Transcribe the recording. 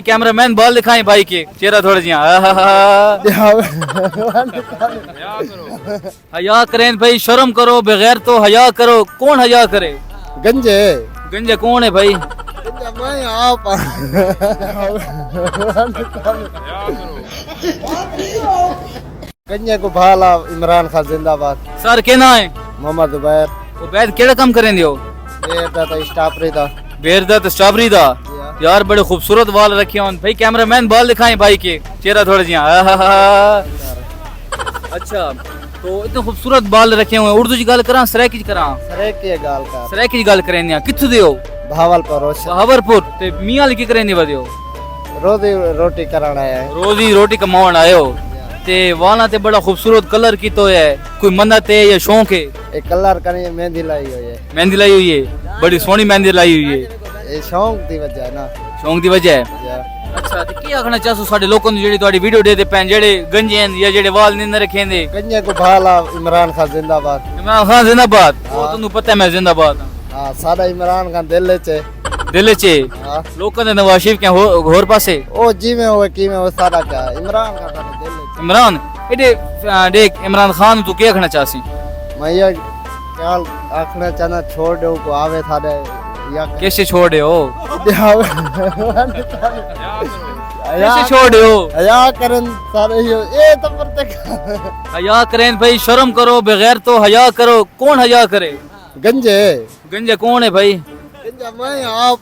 cameraman बाल दिखाएं भाई के चेहरा थोड़ा जिया हया करें भाई शर्म करो बगैर तो हया करो कौन हया करे गंजे गंजे कौन है भाई मैं आप गंजे को भाला इमरान खान जिंदाबाद सर के ना है मोहम्मद जुबैर वो बैद केड़ा काम करें दियो ये तो स्टाफरी था बेरदा तो स्ट्रॉबेरी दा यार बड़े खूबसूरत बाल रखे हैं भाई कैमरामैन बाल दिखाएं भाई के चेहरा थोड़ा जिया अच्छा तो इतने खूबसूरत बाल रखे हुए उर्दू की गल करा सराय की करा सरे की गाल का सराय की गल करें कित्थु दियो भावलपुर बहावरपुर ते मियां लिखी करें दियो रोजी रोटी कराना है रोजी रोटी कमावन आयो ते वाला ते बड़ा खूबसूरत कलर की तो है कोई मन्नत है या शौक है एक कलर करनी मेहंदी लाई हुई है मेहंदी लाई हुई है बड़ी सोहनी मेहंदी लाई हुई है ये शौक दी वजह है ना शौक दी वजह है या अच्छा ते की आखना चाहसो साडे लोकां नु जेडी ਤੁਹਾਡੀ ਵੀਡੀਓ ਦੇ ਪੈਣ ਜਿਹੜੇ ਗੰਜੇ ਹਨ ਜਾਂ ਜਿਹੜੇ ਵਾਲ ਨਹੀਂ ਰੱਖੇਂਦੇ गंजे को भाला इमरान खान जिंदाबाद इमरान खान जिंदाबाद वो ਤੁਹਾਨੂੰ ਪਤਾ ਮੈਂ ਜ਼ਿੰਦਾਬਾਦ ਹਾਂ हाँ सादा इमरान खान दिल च दिल च हाँ ਲੋਕਾਂ ਦੇ ਨਵਾਜ਼ ਸ਼ਰੀਫ ਕਿਆ ਹੋਰ ਪਾਸੇ ओ जी में हो की में वो सादा क्या इमरान खान का दिल च इमरान एडे देख इमरान खान तू क्या आखना चाहसी मैं ये क्या आखना चाहना छोड़ दो को आवे थारे या कैसे छोड़े हो या कैसे छोड़े हो या करन सारे ये तो प्रत्येक हया करें भाई शर्म करो बगैर तो हया करो कौन हया करे गंजे गंजे कौन है भाई गंजा मैं आप